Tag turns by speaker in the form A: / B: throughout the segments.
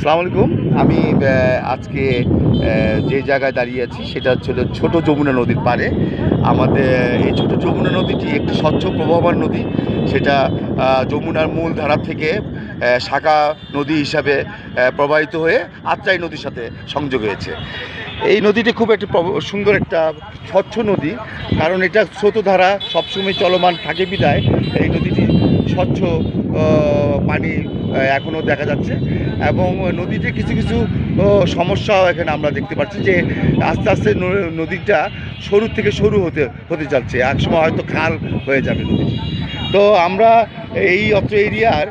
A: আসসালামু আলাইকুম। আমি আজকে যে জায়গায় দাঁড়িয়ে আছি সেটা হচ্ছে ছোট যমুনা নদীর পাড়ে। আমাদের এই ছোট যমুনা নদীটি একটি স্বচ্ছ প্রবাহমান নদী। সেটা যমুনার মূল ধারা থেকে শাখা নদী হিসাবে প্রবাহিত হয়ে আত্রাই নদীর সাথে সংযোগ হয়েছে। এই নদীটি খুব একটা সুন্দর একটা স্বচ্ছ নদী, কারণ এটা স্রোতধারা সবসময় চলমান থাকে বিধায় এই নদীটি স্বচ্ছ পানি এখনও দেখা যাচ্ছে। এবং নদীতে কিছু কিছু সমস্যাও এখানে আমরা দেখতে পাচ্ছি যে আস্তে আস্তে নদীটা সরু থেকে সরু হতে যাচ্ছে, একসময় হয়তো খাল হয়ে যাবে নদীটি। তো আমরা এই অত্র এরিয়ার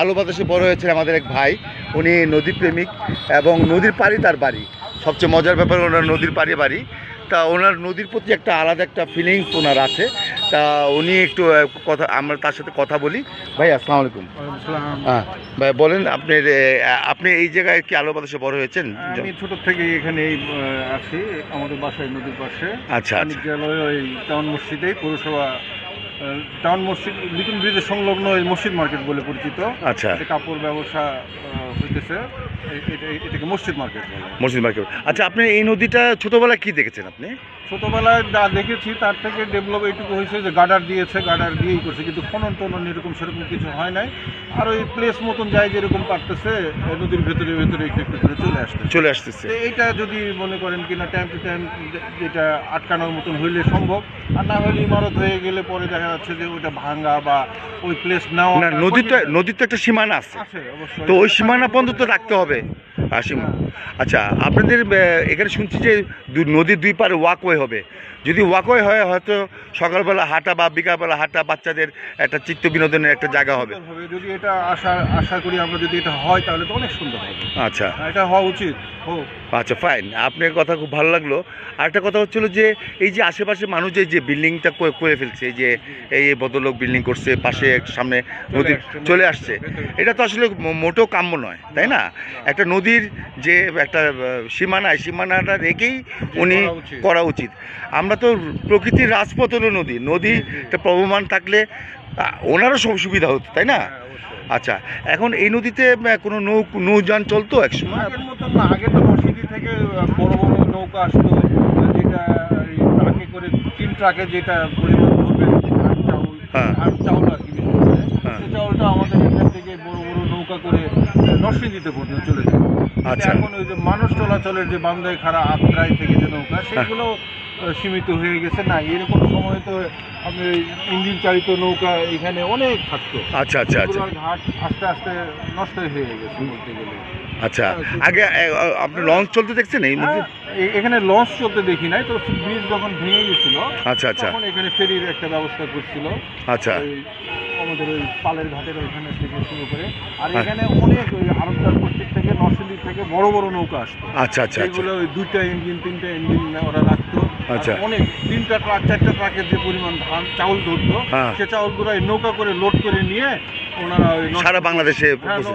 A: আলো বাতাসে বড় হয়েছে আমাদের এক ভাই, উনি নদীপ্রেমিক এবং নদীর পাড়ে তার বাড়ি। সবচেয়ে মজার ব্যাপার, ওনার নদীর পাড়ে বাড়ি। তা ওনার নদীর প্রতি একটা আলাদা একটা ফিলিংস ওনার আছে। তা উনি একটু কথা, আমরা তার সাথে কথা বলি। ভাই আসসালামু আলাইকুম। হ্যাঁ ভাই, বলেন আপনি এই জায়গায় কি আলো বাতাসে বড় হয়েছেন?
B: আমি ছোট থেকে এখানেই আছি, আমাদের বাসায় নদীর পাশে।
A: আচ্ছা,
B: বিদ্যালয় ওই টাউন মসজিদেই, পৌরসভা টাউন মসজিদ লিটন ব্রিজের সংলগ্ন এই মসজিদ মার্কেট বলে পরিচিত।
A: আচ্ছা,
B: কাপড় ব্যবসা হইতেছে, এটাকে মসজিদ মার্কেট বলে।
A: মসজিদ মার্কেট। আচ্ছা, আপনি এই নদীটা ছোটবেলায় কি দেখেছেন? আপনি
B: ছোটবেলায় যা দেখেছি তার থেকে ডেভেলপ এইটুকু হয়েছে যে গার্ডার দিয়েই করছে, কিন্তু খনন টনন এরকম সেরকম কিছু হয় নাই। আর ওই প্লেস মতন যায় যেরকম পারতেছে নদীর ভেতরে একটু একটু করে চলে আসতেছে। এইটা যদি মনে করেন কিনা টাইম টু টাইম যেটা আটকানোর মতন হইলে সম্ভব, আর না হলে ইমারত হয়ে গেলে পরে দেখা যাচ্ছে যে ওইটা ভাঙা বা ওই প্লেস নেওয়া।
A: নদীর তো একটা সীমানা আছে, তো ওই সীমানা পর্যন্ত রাখতে হবে। আচ্ছা, আপনাদের এখানে শুনছি যে নদীর দুই পারে ওয়াকওয়ে হবে। যদি ওয়াকওয়ে হয়, হয়তো সকালবেলা হাঁটা বা বিকালবেলা হাঁটা বাচ্চাদের একটা চিত্ত বিনোদনের একটা জায়গা হবে।
B: যদি এটা আশা করি আমরা, যদি এটা হয় তাহলে তো অনেক সুন্দর হবে।
A: আচ্ছা,
B: এটা হওয়া উচিত।
A: আচ্ছা, ফাইন। আপনার কথা খুব ভালো লাগলো। আরেকটা কথা হচ্ছিল যে এই যে আশেপাশে মানুষ যে বিল্ডিংটা করে ফেলছে, যে এই ভদ্রলোক বিল্ডিং করছে, পাশে সামনে নদী চলে আসছে, এটা তো আসলে মোটেও কাম্য নয়, তাই না? একটা নদীর যে একটা সীমানাটা রেখেই উনি করা উচিত। আমরা তো প্রকৃতির রাজপথ হলো নদীটা প্রবহমান থাকলে ওনারও সব সুবিধা হতো, তাই না? আচ্ছা, এখন এই নদীতে কোনো নৌযান চলতো একসময়?
B: আগের মতন না, আগে তো নরসিংদী থেকে বড় বড় নৌকা আসতো, যেটা ট্রাকে করে 3 ট্রাকে যেটা পরিমাণ ধরবে ধান চাউল আর কি, সেই চাউলটা আমাদের এখান থেকে বড় বড় নৌকা করে নরসিংদীতে পর্যন্ত চলে যায়।
A: আচ্ছা,
B: এখন ওই যে মানুষ চলাচলের যে বান্দায় খাড়া আত্রাই থেকে যে নৌকা, সেগুলো সীমিত হয়ে গেছে। না, এরকম সময় তো আপনি ইঞ্জিন চালিত নৌকা এখানে অনেক থাকতো।
A: আচ্ছা আচ্ছা আচ্ছা,
B: ঘাট আস্তে আস্তে নষ্ট হয়ে গেছে বলতে গেলে।
A: আচ্ছা, আগে আপনি লঞ্চ চলতে দেখছেন?
B: এখানে লঞ্চ চলতে দেখি নাই, তো ব্রিজ যখন ভেঙে গেছিল,
A: আচ্ছা আচ্ছা,
B: তখন এখানে ফেরির একটা ব্যবস্থা করছিল।
A: আচ্ছা,
B: আমাদের ওই পালের ঘাটের ওইখানে থেকে শুরু করে, আর এখানে অনেক ওই আরবদার প্রত্যেক থেকে নরসিংদী থেকে বড় বড় নৌকা আসতো।
A: আচ্ছা আচ্ছা,
B: এগুলো ওই 2টা ইঞ্জিন 3টা ইঞ্জিন ওরা রাখতো।
A: আচ্ছা,
B: অনেক 3টা ট্রাক 4টা ট্রাকের যে পরিমাণ ধান চাউল ধরতো, সে চাউলগুলো নৌকা করে লোড করে নিয়ে ওনারা
A: সারা বাংলাদেশে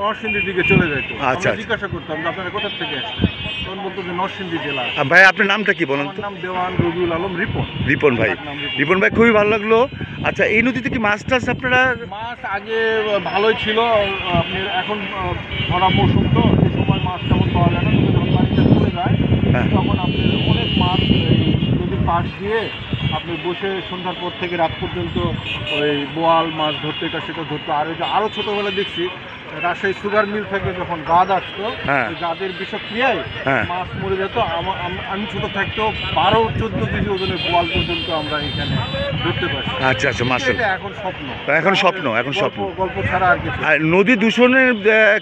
B: নরসিংদীর দিকে চলে যেত।
A: আচ্ছা,
B: জিজ্ঞাসা করতাম যে আপনারা কোথা থেকে আসছেন, তখন বলতো যে নরসিংদী জেলা।
A: ভাই, আপনার নামটা কি বলেন?
B: নাম দেওয়ান রবিউল আলম
A: রিপন ভাই। রিপন ভাই, খুবই ভালো লাগলো। আচ্ছা, এই নদীতে কি মাছ টাছ আপনারা?
B: মাছ আগে ভালোই ছিল, আপনার এখন ধরা মৌসুম তো, এই সময় মাছ তেমন পাওয়া যায় না। যখন পানিটা চলে যায় তখন আপনার অনেক মাছ নদীর পাশ দিয়ে আপনি বসে সন্ধ্যার পর থেকে রাত পর্যন্ত ওই বোয়াল মাছ ধরতে, এটা সেটা ধরতো। আর ওই যে আরও ছোটোবেলা দেখছি রাজশাহী সুগার মিল থেকে যখন গাদ আসতো, গাদের বিষক্রিয়ায় মাছ মরে যেত। আমি ছোট থাকতেও 12-14 কেজি ওজনের বোয়াল পর্যন্ত আমরা এখানে ধরতে পারি।
A: আচ্ছা আচ্ছা, মাশাআল্লাহ।
B: এখন স্বপ্ন গল্প ছাড়া আর কিছু।
A: আর নদী দূষণের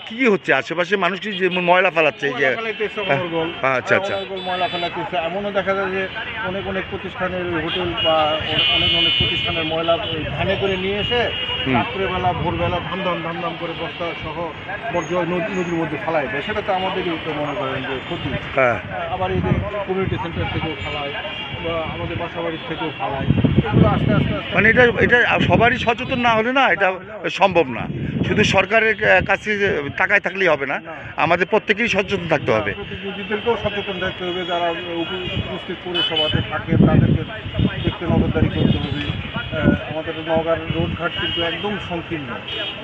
A: কি হচ্ছে আশেপাশে? মানুষ কি ময়লা ফেলাচ্ছে? আচ্ছা আচ্ছা,
B: ময়লা ফেলাচ্ছে। এমনও দেখা যায় যে অনেক প্রতিষ্ঠানের হোটেল বা অনেক প্রতিষ্ঠানের ময়লা ভ্যানে করে নিয়ে এসে রাত্রেবেলা ভোরবেলা ধাম করে বস্তা সহ বর্জ্য নদীর মধ্যে ফেলায় দেয়। সেটা তো আমাদেরই তো মনে করেন যে ক্ষতি। আবার এই যে কমিউনিটি সেন্টার থেকেও ফেলায় বা আমাদের বাসাবাড়ির থেকেও ফেলায়। এগুলো আস্তে আস্তে
A: মানে এটা সবারই সচেতন না হলে না এটা সম্ভব না। শুধু সরকারের কাছে টাকায় থাকলেই হবে না, আমাদের প্রত্যেকেই সচেতন থাকতে হবে।
B: প্রতিনিধিদেরকেও সচেতন থাকতে হবে, যারা উপস্থিত পৌরসভাতে থাকে তাদেরকে দেখতে নজরদারি করতে হবে। আমাদের নওগাঁর রোডঘাট কিন্তু একদম সংকীর্ণ,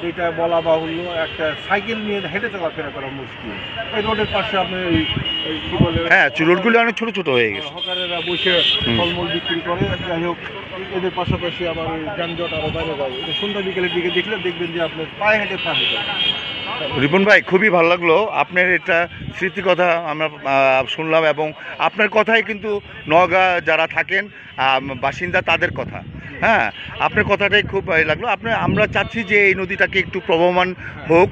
B: যেটা বলা বাহুল্য, একটা সাইকেল নিয়ে হেঁটে চলাফেরা করা মুশকিল। এই রোডের পাশে আপনি এই কী বলে,
A: হ্যাঁ, রোডগুলো অনেক ছোট ছোট হয়ে গেছে।
B: হকারেরা বসে ফলমূল বিক্রি করে। যাই হোক, এদের পাশাপাশি আবার ওই যানজট আরও বাইরে যাবে। এটা সন্ধ্যা বিকেলের দিকে দেখলে দেখবেন যে আপনার পায়ে হেঁটে পা হেঁটে।
A: রিপন ভাই, খুবই ভালো লাগলো আপনার এটা স্মৃতি কথা আমরা শুনলাম, এবং আপনার কথাই কিন্তু নওগাঁ যারা থাকেন বাসিন্দা তাদের কথা। হ্যাঁ, আপনার কথাটাই খুব ভালো লাগলো। আমরা চাচ্ছি যে এই নদীটাকে একটু প্রবহমান হোক,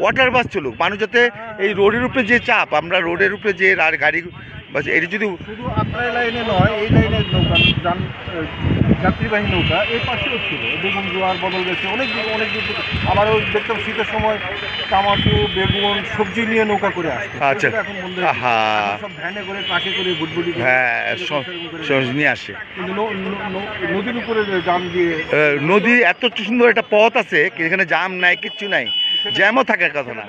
A: ওয়াটার বাস চলুক, মানুষ যাতে এই রোডের উপরে যে চাপ, আমরা রোডের উপরে যে গাড়ি বাস, এটি যদি
B: শুধু আপনার লাইনে নয়, এই লাইনের নৌকা, যাত্রীবাহী নৌকা এই পাশেও ছিল। বেগুন জোয়ার বদল গেছে অনেক দূর থেকে। আবারও দেখতাম শীতের সময় টমাটো, বেগুন, সবজি নিয়ে নৌকা করে আসছে।
A: আচ্ছা,
B: এখন বন্ধ
A: হ্যাঁ,
B: সব ভ্যানে করে, ট্রাকে করে, বুটবুটি করে,
A: হ্যাঁ নিয়ে আসে।
B: কিন্তু নদীর উপরে জাম দিয়ে,
A: নদী এত সুন্দর একটা পথ আছে, এখানে জাম নাই, কিচ্ছু নাই, জ্যামও থাকার কথা না,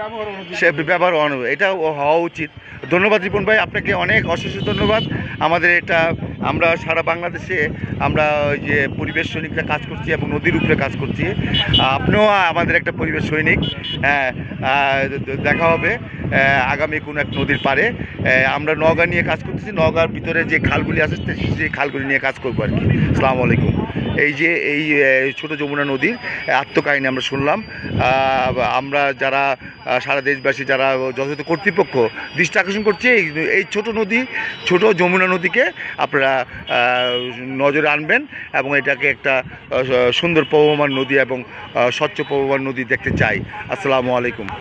A: সে ব্যবহার এটা হওয়া উচিত। ধন্যবাদ রিপন ভাই, আপনাকে অনেক অশেষ ধন্যবাদ। আমাদের এটা আমরা সারা বাংলাদেশে আমরা ওই যে পরিবেশ সৈনিকরা কাজ করছি এবং নদীর উপরে কাজ করছি। আপনিও আমাদের একটা পরিবেশ সৈনিক। হ্যাঁ, দেখা হবে আগামী কোনো এক নদীর পাড়ে। আমরা নওগাঁ নিয়ে কাজ করতেছি, নওগাঁর ভিতরে যে খালগুলি আছে সেই খালগুলি নিয়ে কাজ করবো আর কি। আসসালামু আলাইকুম। এই যে এই ছোট যমুনা নদীর আত্মকাহিনী আমরা শুনলাম। আমরা যারা সারা দেশবাসী, যারা যথাযথ কর্তৃপক্ষ দৃষ্টি আকর্ষণ করছে এই ছোট নদী, ছোট যমুনা নদীকে আপনারা নজরে আনবেন এবং এটাকে একটা সুন্দর প্রবহমান নদী এবং স্বচ্ছ প্রবহমান নদী দেখতে চাই। আসসালামু আলাইকুম।